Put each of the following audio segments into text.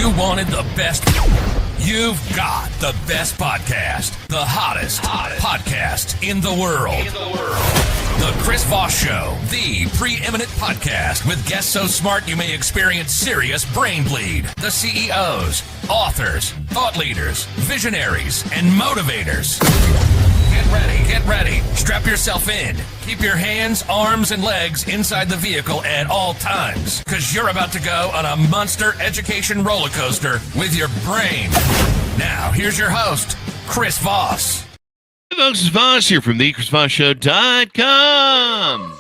You wanted the best. You've got the best podcast. The hottest podcast in the world. The Chris Voss Show. The preeminent podcast with guests so smart you may experience serious brain bleed. The CEOs, authors, thought leaders, visionaries, and motivators. Get ready. Strap yourself in. Keep your hands, arms, and legs inside the vehicle at all times, because you're about to go on a monster education roller coaster with your brain. Now, here's your host, Chris Voss. Hey folks, it's Voss here from thechrisvossshow.com.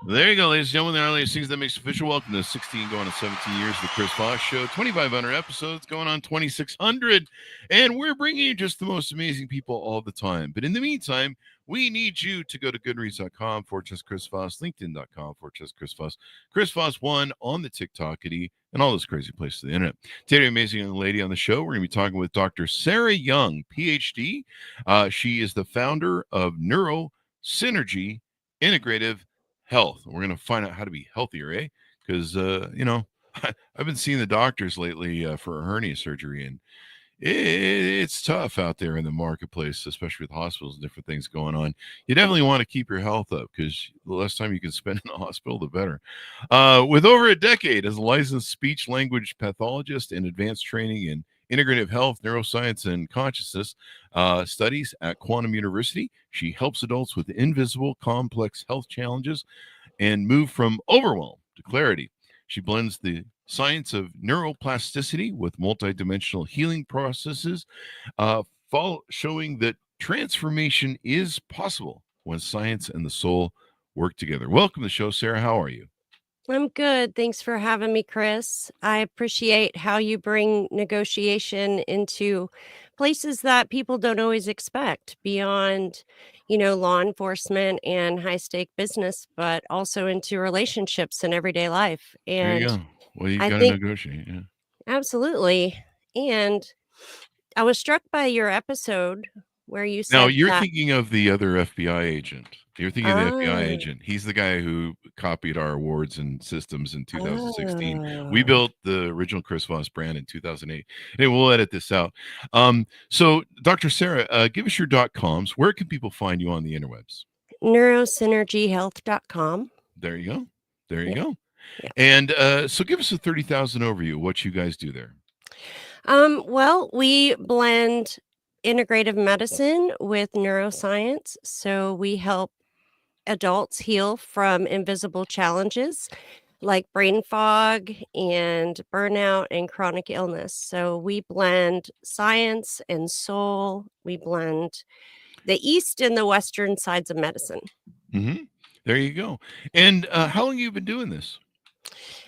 There you go, ladies and gentlemen. The latest things that makes official. Welcome to 16 going on 17 years of the Chris Voss Show. 2,500 episodes going on 2,600. And we're bringing you just the most amazing people all the time. But in the meantime, we need you to go to goodreads.com/Chris Voss, LinkedIn.com/Chris Voss, Chris Voss1 on the TikTokity, and all those crazy places on the internet. Today, amazing young lady on the show. We're going to be talking with Dr. Sarah Young, PhD. She is the founder of Neurosynergy Integrative Health. We're going to find out how to be healthier, because, I've been seeing the doctors lately for a hernia surgery, and it's tough out there in the marketplace, especially with hospitals and different things going on. You definitely want to keep your health up, because the less time you can spend in the hospital, the better. With over a decade as a licensed speech language pathologist and advanced training in integrative health, neuroscience, and consciousness studies at Quantum University, she helps adults with invisible, complex health challenges and move from overwhelm to clarity. She blends the science of neuroplasticity with multidimensional healing processes, showing that transformation is possible when science and the soul work together. Welcome to the show, Sarah. How are you? I'm good. Thanks for having me, Chris. I appreciate how you bring negotiation into places that people don't always expect, beyond, law enforcement and high-stake business, but also into relationships and everyday life. There you And go. Well, you I got to think negotiate. Yeah. absolutely. And I was struck by your episode where you Now, said you're that. thinking of the other FBI agent. You're thinking of the FBI Ah, agent. He's the guy who copied our awards and systems in 2016. We oh. built the original Chris Voss brand in 2008. Hey, we'll edit this out. So, Dr. Sarah, give us your .coms. Where can people find you on the interwebs? Neurosynergyhealth.com. There you go. There you Yeah, go. yeah. And so give us a 30,000 overview of what you guys do there. Well, we blend integrative medicine with neuroscience. So we help adults heal from invisible challenges like brain fog and burnout and chronic illness. So we blend science and soul. We blend the East and the Western sides of medicine. Mm-hmm. There you go. And how long have you been doing this?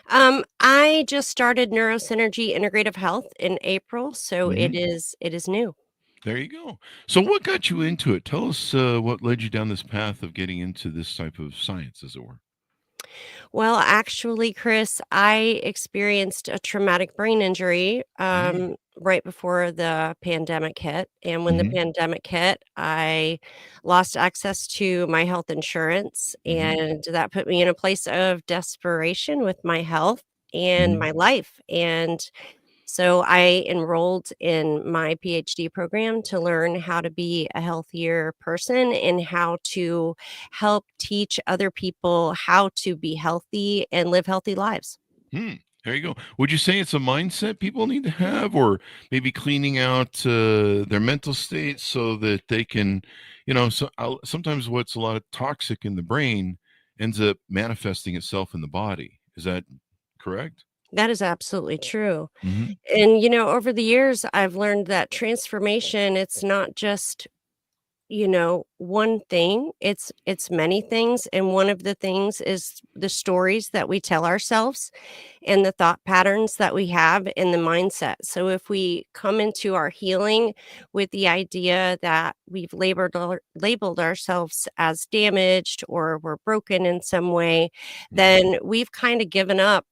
I just started Neurosynergy Integrative Health in April, so Mm-hmm. it is new. There you go. So what got you into it? Tell us what led you down this path of getting into this type of science, as it were. Well, actually, Chris, I experienced a traumatic brain injury Mm-hmm. right before the pandemic hit. And when the pandemic hit, I lost access to my health insurance. Mm-hmm. And that put me in a place of desperation with my health and Mm-hmm. my life. And so I enrolled in my PhD program to learn how to be a healthier person and how to help teach other people how to be healthy and live healthy lives. There you go. Would you say it's a mindset people need to have, or maybe cleaning out their mental state so that they can, sometimes what's a lot of toxic in the brain ends up manifesting itself in the body. Is that correct? That is absolutely true. Mm-hmm. And, over the years, I've learned that transformation, it's not just, one thing, it's many things. And one of the things is the stories that we tell ourselves and the thought patterns that we have in the mindset. So if we come into our healing with the idea that we've labeled ourselves as damaged or we're broken in some way, then we've kind of given it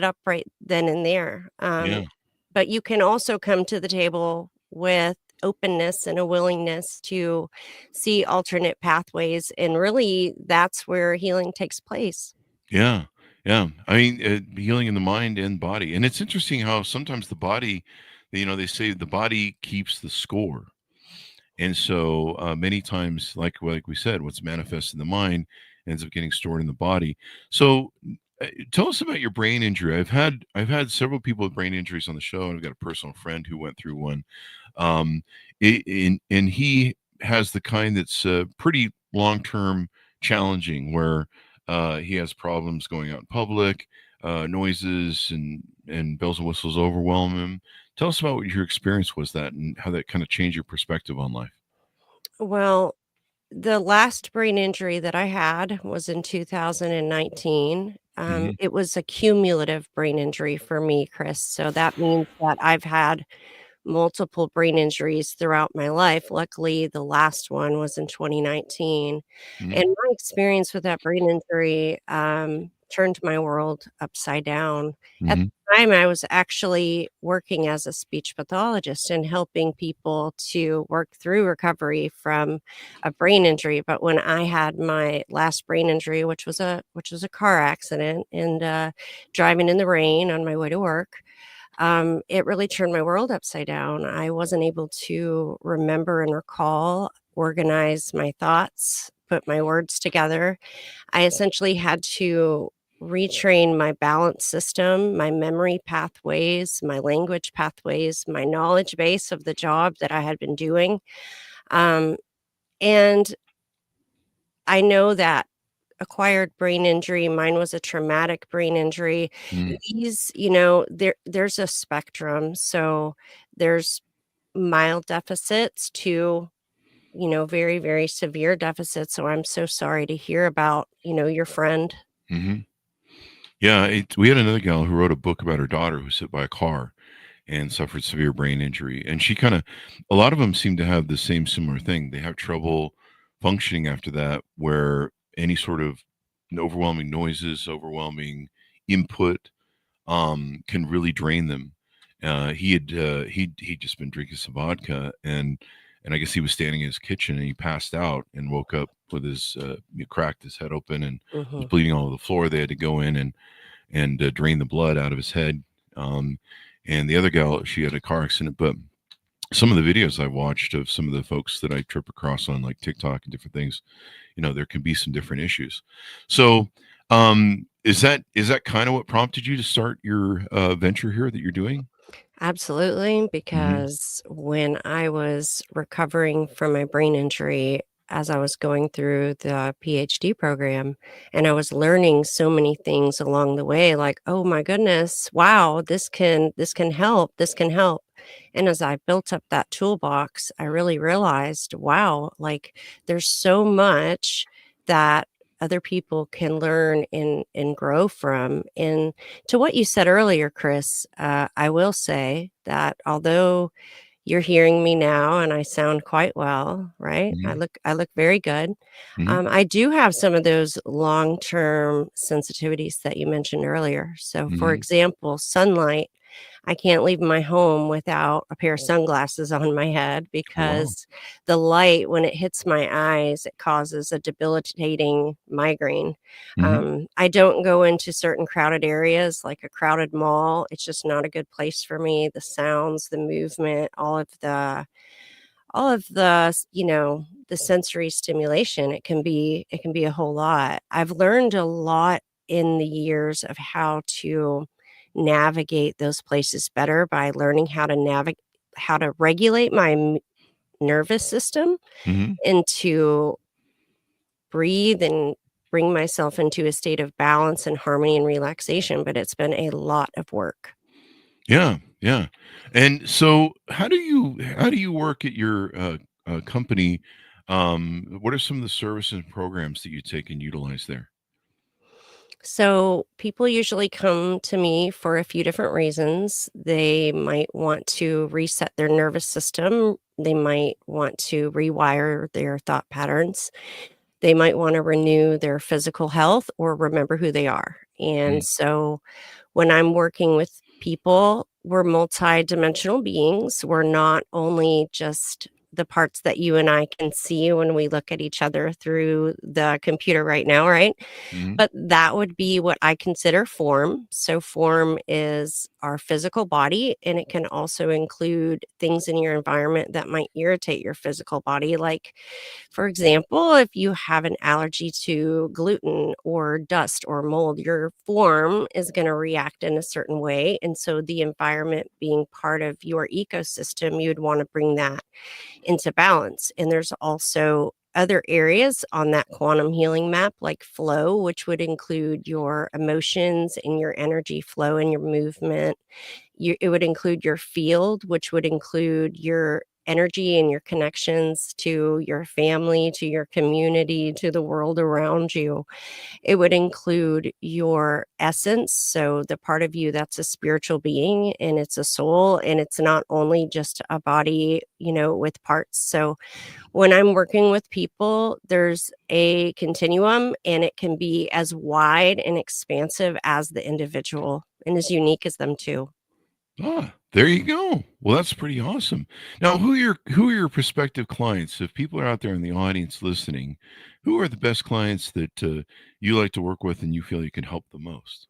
up right then and there. Yeah. But you can also come to the table with openness and a willingness to see alternate pathways. And really, that's where healing takes place. Yeah. Yeah, I mean, healing in the mind and body, and it's interesting how sometimes the body, they say the body keeps the score, and so many times, like we said, what's manifest in the mind ends up getting stored in the body. So, tell us about your brain injury. I've had several people with brain injuries on the show, and I've got a personal friend who went through one. Um, and he has the kind that's pretty long term challenging, where he has problems going out in public, noises and bells and whistles overwhelm him. Tell us about what your experience was that and how that kind of changed your perspective on life. Well, the last brain injury that I had was in 2019. Hmm. It was a cumulative brain injury for me, Chris. So that means that I've had multiple brain injuries throughout my life. Luckily, the last one was in 2019. Hmm. And my experience with that brain injury turned my world upside down. At Hmm. the time, I was actually working as a speech pathologist and helping people to work through recovery from a brain injury. But when I had my last brain injury, which was a car accident and driving in the rain on my way to work, it really turned my world upside down. I wasn't able to remember and recall, organize my thoughts, put my words together. I essentially had to retrain my balance system, my memory pathways, my language pathways, my knowledge base of the job that I had been doing. Um, and I know that acquired brain injury, mine was a traumatic brain injury. Hmm. These, there's a spectrum. So there's mild deficits to, very, very severe deficits. So I'm so sorry to hear about, your friend. Hmm. Yeah, we had another gal who wrote a book about her daughter who was hit by a car and suffered severe brain injury. And she kind of, a lot of them seem to have the same similar thing. They have trouble functioning after that, where any sort of overwhelming noises, overwhelming input, can really drain them. He'd just been drinking some vodka, and I guess he was standing in his kitchen and he passed out and woke up with his he cracked his head open and was Mhm. bleeding all over the floor. They had to go in and drain the blood out of his head. Um, and the other gal, she had a car accident. But some of the videos I watched of some of the folks that I trip across on like TikTok and different things, there can be some different issues. So, is that kind of what prompted you to start your venture here that you're doing? Absolutely, Hmm. because when I was recovering from my brain injury, as I was going through the PhD program, and I was learning so many things along the way, like, oh my goodness, wow, this can help, this can help. And as I built up that toolbox, I really realized, wow, like there's so much that other people can learn and grow from. And to what you said earlier, Chris, I will say that although you're hearing me now and I sound quite well, right? I Hmm. look very good. Hmm. I do have some of those long-term sensitivities that you mentioned earlier. So, for Hmm. example, sunlight. I can't leave my home without a pair of sunglasses on my head Wow. because the light, when it hits my eyes, it causes a debilitating migraine. Hmm. I don't go into certain crowded areas like a crowded mall. It's just not a good place for me. The sounds, the movement, the sensory stimulation, it can be a whole lot. I've learned a lot in the years of how to navigate those places better by learning how to regulate my nervous system Hmm. and to breathe and bring myself into a state of balance and harmony and relaxation, but it's been a lot of work. Yeah, yeah. And so, how do you work at your company? What are some of the services and programs that you take and utilize there? So, people usually come to me for a few different reasons. They might want to reset their nervous system. They might want to rewire their thought patterns. They might want to renew their physical health or remember who they are. And Mm. so, when I'm working with people, we're multidimensional beings. We're not only just the parts that you and I can see when we look at each other through the computer right now, right? Hmm. But that would be what I consider form. So, form is our physical body, and it can also include things in your environment that might irritate your physical body. Like, for example, if you have an allergy to gluten or dust or mold, your form is going to react in a certain way. And so, the environment being part of your ecosystem, you'd want to bring that into balance. And there's also other areas on that quantum healing map, like flow, which would include your emotions and your energy flow and your movement. It would include your field, which would include your energy and your connections to your family, to your community, to the world around you. It would include your essence, so the part of you that's a spiritual being and it's a soul, and it's not only just a body, with parts. So when I'm working with people, there's a continuum, and it can be as wide and expansive as the individual and as unique as them too. Ah, there you go. Well, that's pretty awesome. Now, who are your prospective clients? If people are out there in the audience listening, who are the best clients that you like to work with and you feel you can help the most?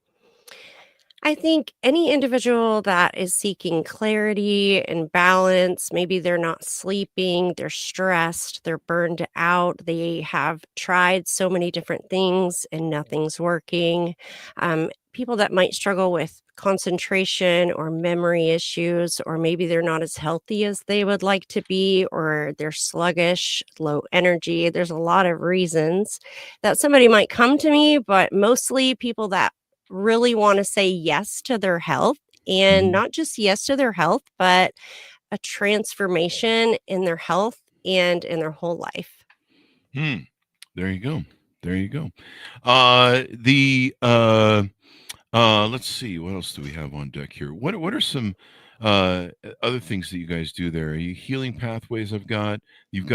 I think any individual that is seeking clarity and balance, maybe they're not sleeping, they're stressed, they're burned out, they have tried so many different things and nothing's working. People that might struggle with concentration or memory issues, or maybe they're not as healthy as they would like to be, or they're sluggish, low energy. There's a lot of reasons that somebody might come to me, but mostly people that really want to say yes to their health, and Mhm. not just yes to their health, but a transformation in their health and in their whole life. Hmm. There you go. There you go. Let's see. What else do we have on deck here? What are some other things that you guys do there? Are you healing pathways? You've got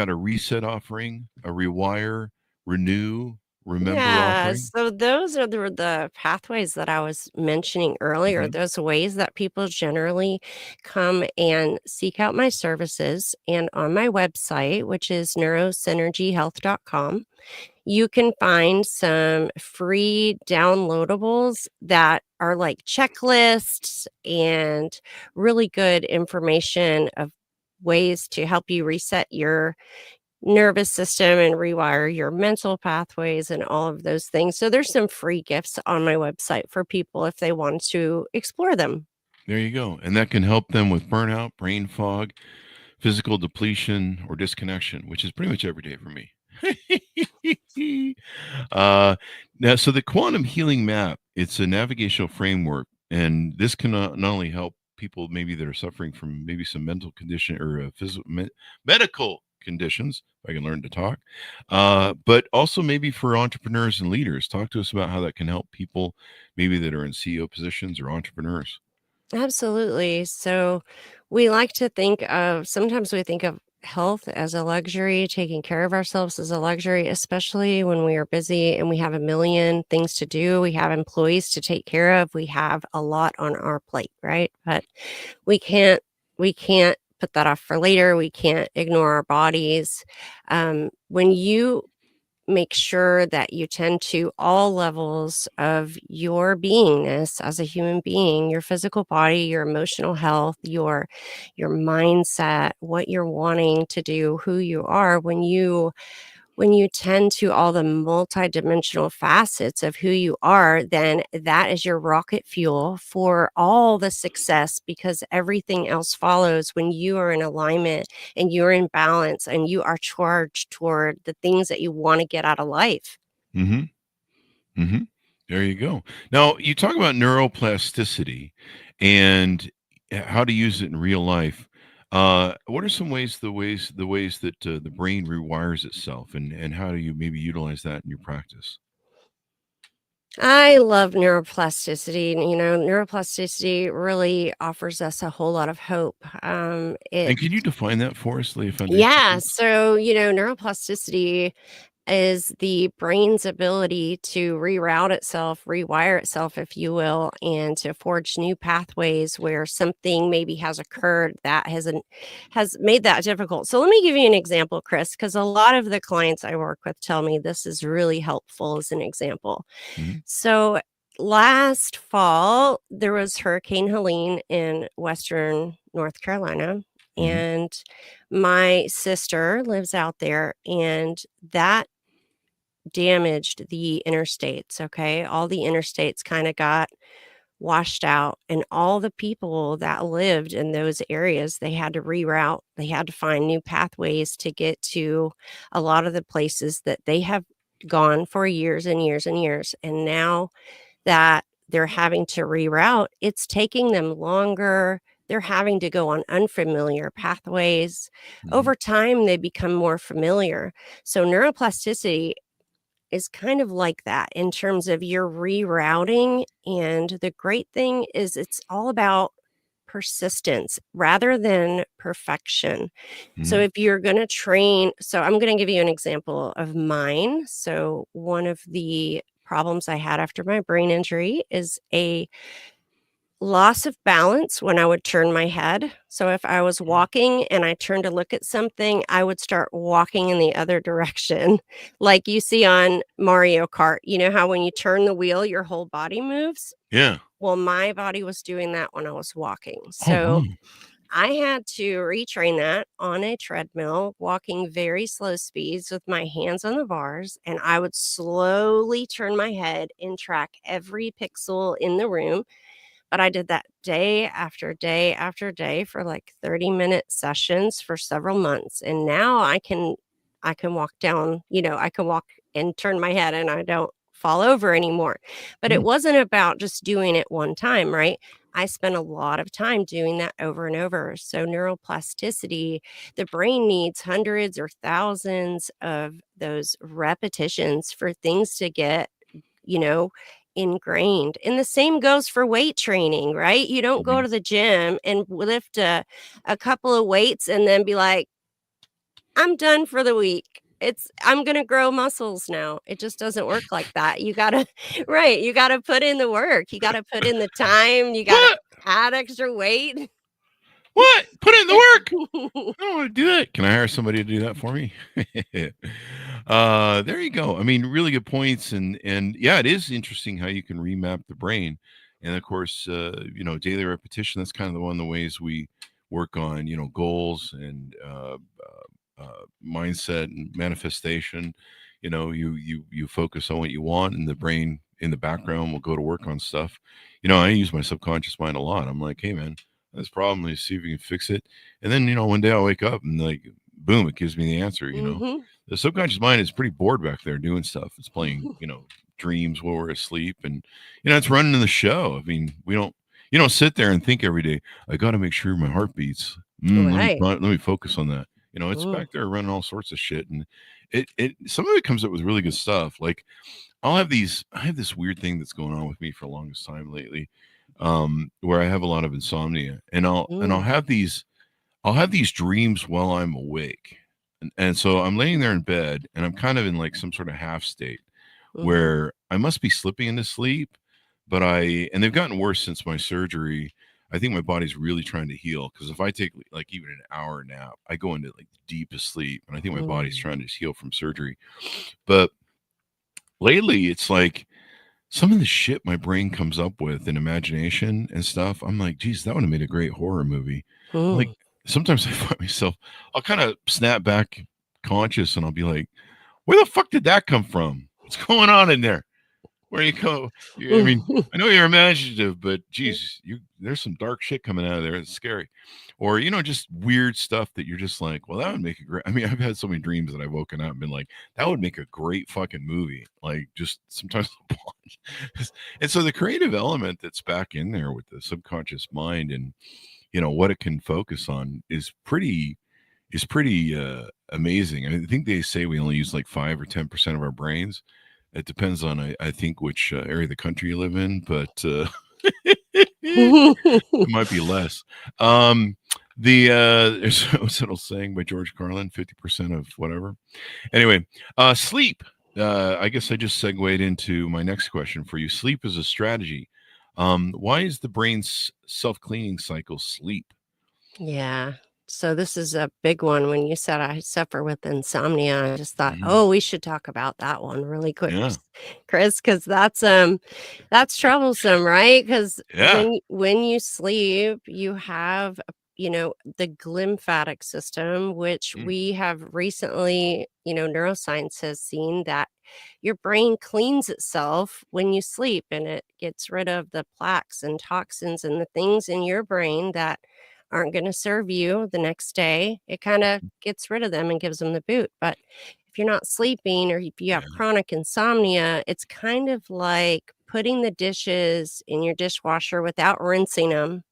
a reset offering, a rewire, renew, remember Yeah, offering. so those are the pathways that I was mentioning earlier. Okay. Those ways that people generally come and seek out my services. And on my website, which is neurosynergyhealth.com, you can find some free downloadables that are like checklists and really good information of ways to help you reset your nervous system and rewire your mental pathways and all of those things. So there's some free gifts on my website for people if they want to explore them. There you go. And that can help them with burnout, brain fog, physical depletion, or disconnection, which is pretty much every day for me. uh, Now, so the quantum healing map, it's a navigational framework, and this can not only help people maybe that are suffering from maybe some mental condition or medical conditions, if I can learn to talk, but also maybe for entrepreneurs and leaders. Talk to us about how that can help people maybe that are in CEO positions or entrepreneurs. Absolutely. So sometimes we think of health as a luxury, taking care of ourselves as a luxury, especially when we are busy and we have a million things to do. We have employees to take care of. We have a lot on our plate, right? But we can't we can't put that off for later. We can't ignore our bodies. When you make sure that you tend to all levels of your beingness as a human being, your physical body, your emotional health, your mindset, what you're wanting to do, who you are, when you tend to all the multidimensional facets of who you are, then that is your rocket fuel for all the success, because everything else follows when you are in alignment and you're in balance and you are charged toward the things that you want to get out of life. Mm-hmm. Mm-hmm. There you go. Now you talk about neuroplasticity and how to use it in real life. What are some ways that the brain rewires itself, and how do you maybe utilize that in your practice? I love neuroplasticity. Neuroplasticity really offers us a whole lot of hope. And can you define that for us, lay a foundation for Yeah. us? So, neuroplasticity is the brain's ability to reroute itself, rewire itself, if you will, and to forge new pathways where something maybe has occurred that has made that difficult. So let me give you an example, Chris, because a lot of the clients I work with tell me this is really helpful as an example. Mhm. So last fall, there was Hurricane Helene in Western North Carolina. Mhm. And my sister lives out there, and that damaged the interstates. Okay. All the interstates kind of got washed out, and all the people that lived in those areas, they had to reroute, they had to find new pathways to get to a lot of the places that they have gone for years and years and years. And now that they're having to reroute, it's taking them longer. They're having to go on unfamiliar pathways. Mhm. Over time, they become more familiar. So, neuroplasticity is kind of like that in terms of your rerouting. And the great thing is, it's all about persistence rather than perfection. So, Mhm. if you're going to train, so I'm going to give you an example of mine. So, one of the problems I had after my brain injury is a loss of balance when I would turn my head. So if I was walking and I turned to look at something, I would start walking in the other direction. Like you see on Mario Kart, you know how when you turn the wheel, your whole body moves? Yeah. Well, my body was doing that when I was walking. Oh, wow. So I had to retrain that on a treadmill, walking very slow speeds with my hands on the bars. And I would slowly turn my head and track every pixel in the room, but I did that day after day after day for like 30-minute sessions for several months. And now I can walk down, I can walk and turn my head and I don't fall over anymore. But it Mm. wasn't about just doing it one time, right? I spent a lot of time doing that over and over. So neuroplasticity, the brain needs hundreds or thousands of those repetitions for things to get, you know, ingrained. And the same goes for weight training, right? You don't go Mhm. to the gym and lift a couple of weights and then be like, I'm done for the week. I'm going to grow muscles now. It just doesn't work like that. You got to, right. You got to put in the work. You got to put in the time. You got to What? add extra weight. What? Put in the work. I don't want to do that. Can I hire somebody to do that for me? There you go. I mean, really good points, and yeah, it is interesting how you can remap the brain, and of course, daily repetition. That's kind of one of the ways we work on, goals and mindset and manifestation. You focus on what you want, and the brain in the background will go to work on stuff. I use my subconscious mind a lot. I'm like, hey man, this problem is, see if we can fix it. And then, one day I'll wake up and like, boom, it gives me the answer. Hmm. The subconscious mind is pretty bored back there doing stuff. It's playing, dreams while we're asleep, and, it's running the show. I mean, you don't sit there and think every day, I got to make sure my heart beats. Right. Let me focus on that. It's Mm, back there running all sorts of shit. And some of it comes up with really good stuff. Like I have this weird thing that's going on with me for the longest time lately, where I have a lot of insomnia, and mm, I'll have these dreams while I'm awake, and so I'm laying there in bed, and I'm kind of in like some sort of half state mhm, where I must be slipping into sleep, but and they've gotten worse since my surgery. I think my body's really trying to heal, because if I take like even an hour nap, I go into like the deepest sleep, and I think my body's mm, trying to heal from surgery. But lately, it's like some of the shit my brain comes up with in imagination and stuff, I'm like, geez, that would have made a great horror movie. Like mm. sometimes I find myself, I'll kind of snap back conscious and I'll be like, where the fuck did that come from? What's going on in there? Where you go? I mean, I know you're imaginative, but geez, there's some dark shit coming out of there. It's scary. Or, just weird stuff that you're just like, well, that would make a great. I mean, I've had so many dreams that I've woken up and been like, that would make a great fucking movie. Like, just sometimes. And so the creative element that's back in there with the subconscious mind and, what it can focus on is pretty amazing. I think they say we only use like 5 or 10% of our brains. It depends on, I think, which area of the country you live in, but it might be less. Um, There's what's an old saying by George Carlin, 50% of whatever. Anyway, sleep. I guess I just segued into my next question for you. Sleep is a strategy. Why is the brain's self-cleaning cycle sleep? Yeah. So this is a big one. When you said I suffer with insomnia, I just thought, Mhm. oh, we should talk about that one really quick, Yeah. Chris, because that's troublesome, right? Because Yeah. when you sleep, you have the glymphatic system, which Mm. we have recently, neuroscience has seen that your brain cleans itself when you sleep, and it gets rid of the plaques and toxins and the things in your brain that aren't going to serve you the next day. It kind of gets rid of them and gives them the boot. But if you're not sleeping or if you Yeah. have chronic insomnia, it's kind of like putting the dishes in your dishwasher without rinsing them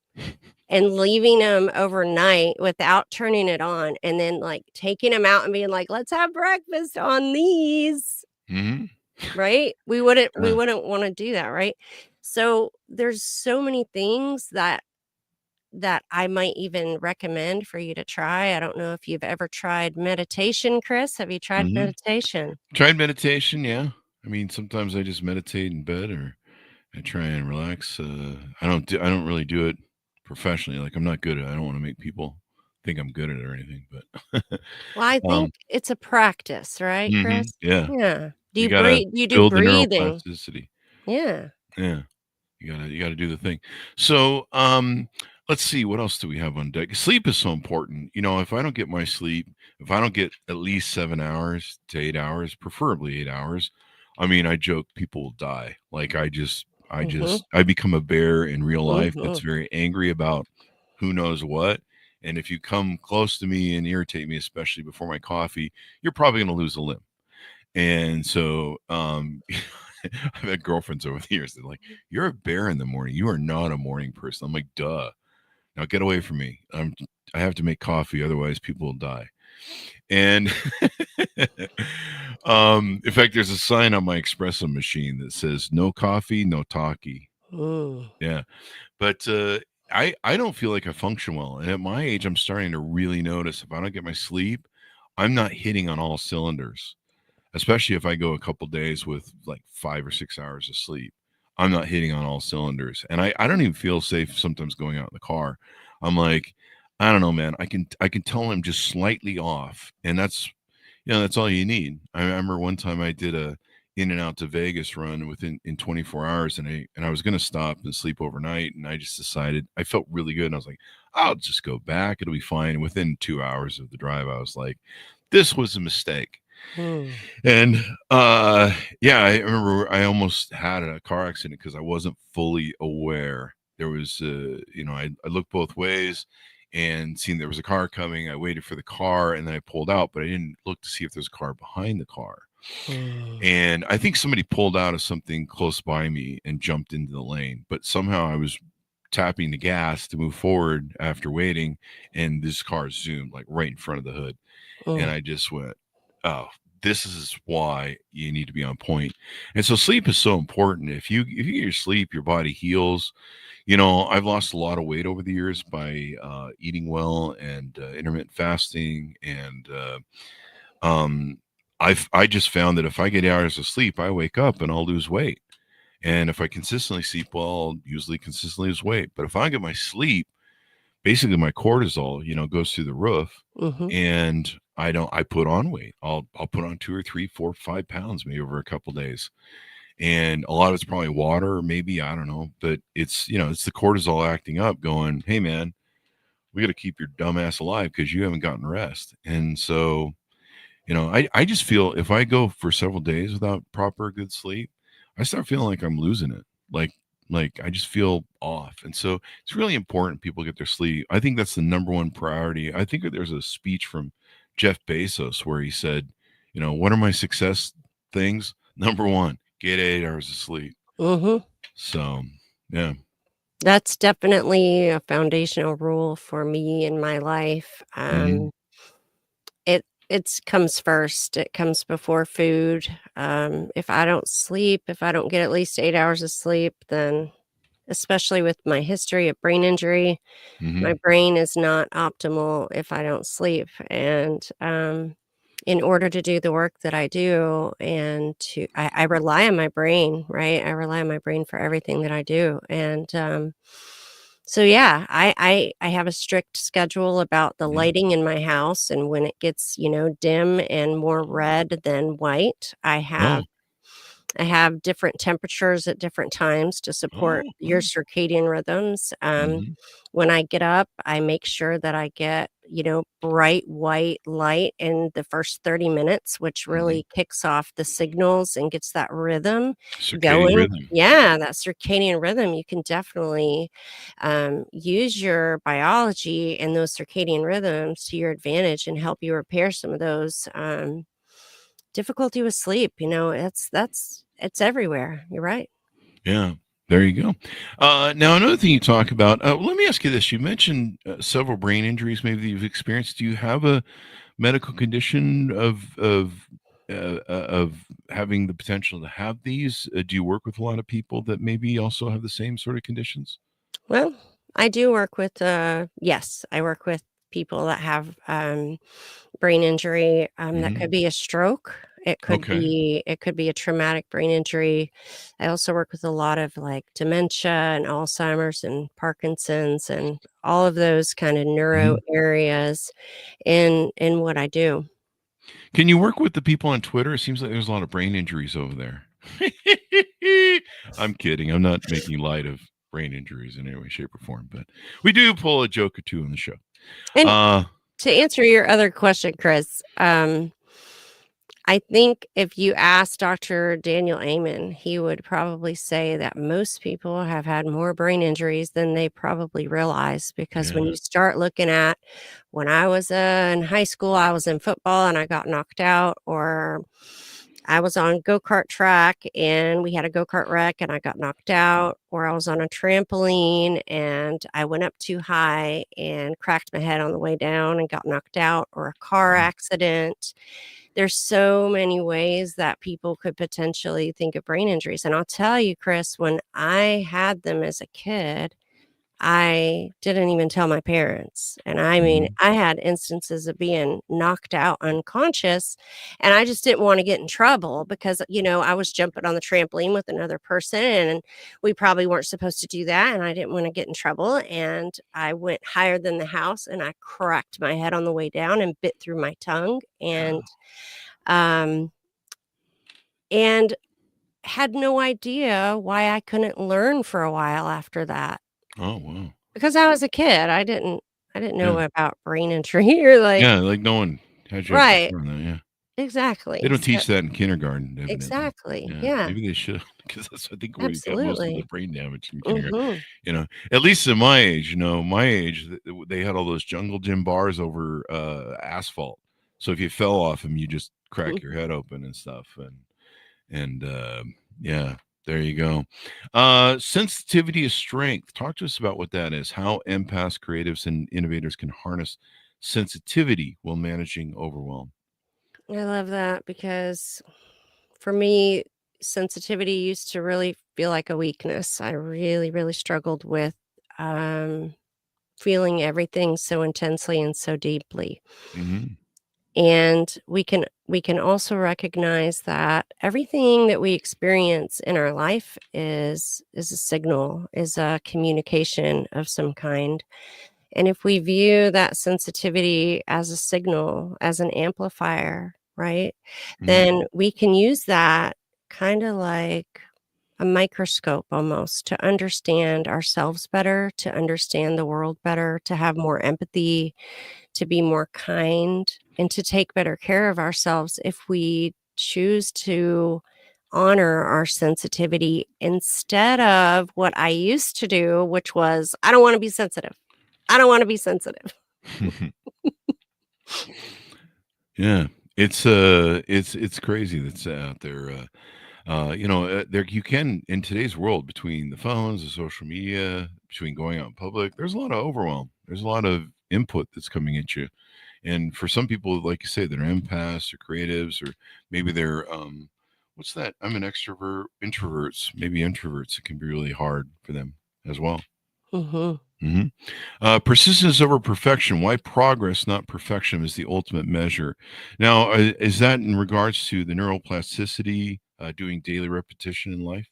and leaving them overnight without turning it on, and then like taking them out and being like, let's have breakfast on these. Hmm. Right? We Yeah. wouldn't want to do that, right? So there's so many things that I might even recommend for you to try. I don't know if you've ever tried meditation, Chris. Have you tried Hmm. meditation? Tried meditation. Yeah. I mean, sometimes I just meditate in bed, or I try and relax. I don't really do it professionally. Like, I'm not good at it. I don't want to make people think I'm good at it or anything. But Well, I um, think it's a practice, right, Chris? yeah, Yeah. Do you you gotta breathe? You do build the breathing? neuroplasticity. Yeah. Yeah. You gotta do the thing. So, let's see, what else do we have on deck? Sleep is so important. If I don't get my sleep, if I don't get at least 7 hours to 8 hours, preferably 8 hours, I mean, I joke people will die. Like, Mhm. I become a bear in real life that's Mhm. very angry about who knows what. And if you come close to me and irritate me, especially before my coffee, you're probably gonna lose a limb. And so, I've had girlfriends over the years that are like, "You're a bear in the morning. You are not a morning person." I'm like, "Duh. Now get away from me. I have to make coffee, otherwise people will die." And in fact, there's a sign on my espresso machine that says, "No coffee, no talkie." Mm. Yeah, but I don't feel like I function well, and at my age, I'm starting to really notice if I don't get my sleep, I'm not hitting on all cylinders, especially if I go a couple days with like 5 or 6 hours of sleep. I'm not hitting on all cylinders. And I don't even feel safe sometimes going out in the car. I'm like, I don't know, man. I can tell I'm just slightly off. And that's all you need. I remember one time I did a in and out to Vegas run within in 24 hours, and I was gonna stop and sleep overnight, and I just decided I felt really good, and I was like, I'll just go back, it'll be fine. And within 2 hours of the drive, I was like, this was a mistake. Mm. And yeah, I remember I almost had a car accident because I wasn't fully aware. There was, I looked both ways and seen there was a car coming. I waited for the car and then I pulled out, but I didn't look to see if there's a car behind the car. Mm. And I think somebody pulled out of something close by me and jumped into the lane, but somehow I was tapping the gas to move forward after waiting, and this car zoomed like right in front of the hood. And Mm. I just went, oh, this is why you need to be on point. And so sleep is so important. If you get your sleep, your body heals. I've lost a lot of weight over the years by eating well and intermittent fasting, and um, I just found that if I get hours of sleep, I wake up and I'll lose weight. And if I consistently sleep well, I'll usually consistently lose weight. But if I get my sleep, basically my cortisol, goes through the roof, Mhm. and I put on weight. I'll put on 2 or 3, 4, 5 pounds maybe over a couple days. And a lot of it's probably water, or maybe, I don't know, but it's the cortisol acting up, going, hey man, we got to keep your dumb ass alive because you haven't gotten rest. And so, I just feel if I go for several days without proper good sleep, I start feeling like I'm losing it. Like I just feel off. And so it's really important people get their sleep. I think that's the number one priority. I think that there's a speech from Jeff Bezos where he said, what are my success things? Number one, get 8 hours of sleep. Mhm. So yeah. That's definitely a foundational rule for me in my life. Hmm. It comes first. It comes before food. If I don't sleep, if I don't get at least 8 hours of sleep, then especially with my history of brain injury. My Hmm. brain is not optimal if I don't sleep, and, in order to do the work that I do and I rely on my brain, right? I rely on my brain for everything that I do, and, so, yeah, I have a strict schedule about the Yeah. lighting in my house, and when it gets, dim and more red than white, Oh. I have different temperatures at different times to support Oh. your circadian rhythms. Mm-hmm. When I get up, I make sure that I get, bright white light in the first 30 minutes, which Hmm. really kicks off the signals and gets that rhythm Circadian going. rhythm. Yeah, that circadian rhythm. You can definitely use your biology and those circadian rhythms to your advantage and help you repair some of those. Difficulty with sleep, it's everywhere. You're right. Yeah. There you go. Now, another thing you talk about. Let me ask you this: you mentioned several brain injuries, maybe that you've experienced. Do you have a medical condition of having the potential to have these? Do you work with a lot of people that maybe also have the same sort of conditions? Well, I do work with yes, I work with people that have brain injury. That Hmm. could be a stroke. Okay. It could be a traumatic brain injury. I also work with a lot of like dementia and Alzheimer's and Parkinson's and all of those kind of neuro Hmm. areas in what I do. Can you work with the people on Twitter? It seems like there's a lot of brain injuries over there. I'm kidding. I'm not making light of brain injuries in any way, shape, or form, but we do pull a joke or two on the show. And Uh, to answer your other question, Chris, I think if you ask Dr. Daniel Amen, he would probably say that most people have had more brain injuries than they probably realize. Because when yeah. you start looking at when I was in high school, I was in football and I got knocked out, or I was on go-kart track and we had a go-kart wreck and I got knocked out, or I was on a trampoline and I went up too high and cracked my head on the way down and got knocked out, or a car Mhm. accident. There's so many ways that people could potentially think of brain injuries, and I'll tell you, Chris, when I had them as a kid, I didn't even tell my parents, and I mean, Mhm. I had instances of being knocked out unconscious, and I just didn't wanna get in trouble because, I was jumping on the trampoline with another person, and we probably weren't supposed to do that, and I didn't wanna get in trouble, and I went higher than the house, and I cracked my head on the way down and bit through my tongue, um, and had no idea why I couldn't learn for a while after that. Oh, wow. Because I was a kid, I didn't know Yeah. about brain injury or, like. Yeah, like no one had you up Right, before on that, yeah. They exactly, don't so teach that in kindergarten, evidently. exactly, Yeah, yeah, maybe they should, because that's, I think, where you get most of the absolutely, brain damage in kindergarten. mhm, At least at my age, my age, they had all those jungle gym bars over asphalt. So if you fell off them, you just mm. crack your head open and stuff. And yeah, there you go. Sensitivity is strength. Talk to us about what that is. How empaths, creatives, and innovators can harness sensitivity while managing overwhelm. I love that because for me, sensitivity used to really feel like a weakness. I really, really struggled with, um, feeling everything so intensely and so deeply. Hmm. And we can also recognize that everything that we experience in our life is a signal, is a communication of some kind. And if we view that sensitivity as a signal, as an amplifier, right, Hmm. then we can use that kind of like a microscope almost to understand ourselves better, to understand the world better, to have more empathy, to be more kind, and to take better care of ourselves if we choose to honor our sensitivity instead of what I used to do, which was, I don't want to be sensitive. I don't want to be sensitive. Yeah, it's crazy that's out there. There you can, in today's world, between the phones, the social media, between going out in public, there's a lot of overwhelm. There's a lot of input that's coming at you. And for some people, like you say, that are empaths or creatives, or maybe they're what's that? I'm an extrovert, introverts, maybe introverts. It can be really hard for them. as well. Hmm. Persistence over perfection. Why progress, not perfection, is the ultimate measure. Now, is that in regards to the neuroplasticity, doing daily repetition in life?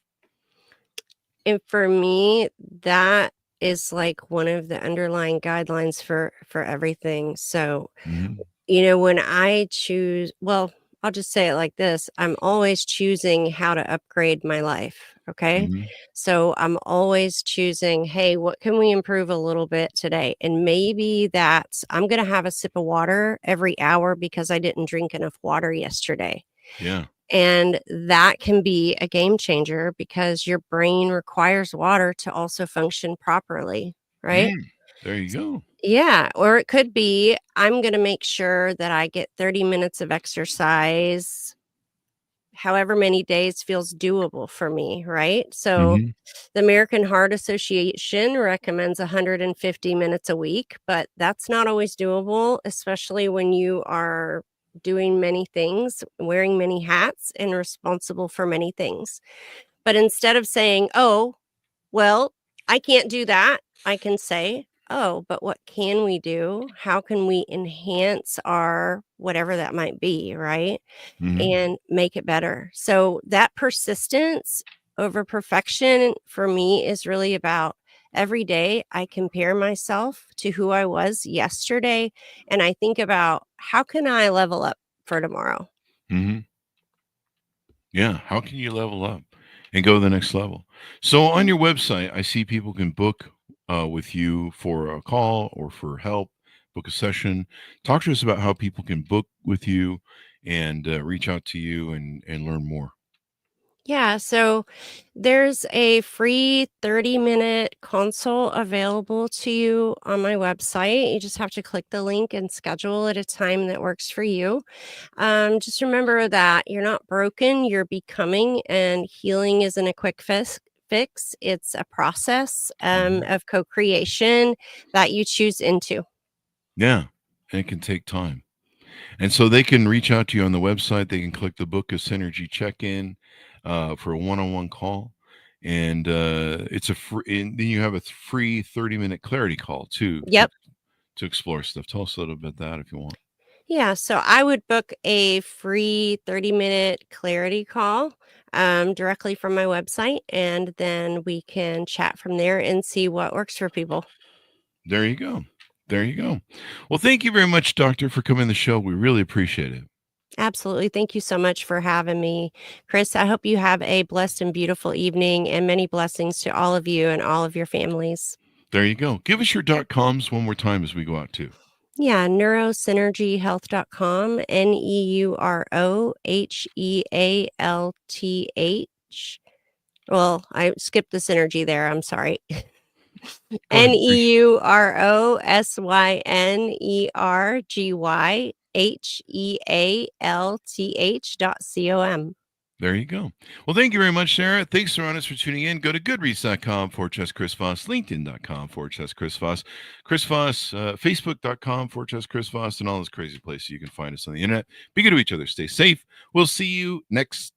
And for me, that is like one of the underlying guidelines for everything. So, Hmm. when I choose, well, I'll just say it like this. I'm always choosing how to upgrade my life. Okay. Hmm. So I'm always choosing, hey, what can we improve a little bit today? And maybe that's, I'm going to have a sip of water every hour because I didn't drink enough water yesterday. Yeah. And that can be a game changer because your brain requires water to also function properly. Right. Mm, there you go. Yeah, or it could be, I'm gonna make sure that I get 30 minutes of exercise, however many days feels doable for me, right? So, Hmm. the American Heart Association recommends 150 minutes a week, but that's not always doable, especially when you are doing many things, wearing many hats, and responsible for many things. But instead of saying, "Oh, well, I can't do that," I can say, "Oh, but what can we do? How can we enhance our whatever that might be," right? Hmm. And make it better. So that persistence over perfection for me is really about every day I compare myself to who I was yesterday and I think about how can I level up for tomorrow? Hmm. Yeah. How can you level up and go to the next level? So on your website, I see people can book with you for a call or for help, book a session. Talk to us about how people can book with you and reach out to you and learn more. Yeah, so there's a free 30-minute consult available to you on my website. You just have to click the link and schedule at a time that works for you. Just remember that you're not broken, you're becoming, and healing isn't a quick fix. It's a process Mhm. of co creation that you choose into. Yeah. And it can take time. And so they can reach out to you on the website. They can click the book of synergy check-in for a one-on-one call. And it's a free, and then you have a free 30-minute clarity call too Yep. to explore stuff. Tell us a little bit about that if you want. Yeah, so I would book a free 30-minute clarity call directly from my website, and then we can chat from there and see what works for people. There you go. There you go. Well, thank you very much, Doctor, for coming on the show. We really appreciate it. Absolutely. Thank you so much for having me, Chris. I hope you have a blessed and beautiful evening and many blessings to all of you and all of your families. There you go. Give us your .coms one more time as we go out too. Yeah, neurosynergyhealth.com, NEUROHEALTH. Well, I skipped the synergy there. I'm sorry. Go ahead. NEUROSYNERGYHEALTH.com. There you go. Well, thank you very much, Sarah. Thanks, Saronis, for tuning in. Go to goodreads.com/Chris Voss, LinkedIn.com/Chris Voss, Chris Voss, Facebook.com/Chris Voss, and all those crazy places you can find us on the internet. Be good to each other. Stay safe. We'll see you next time.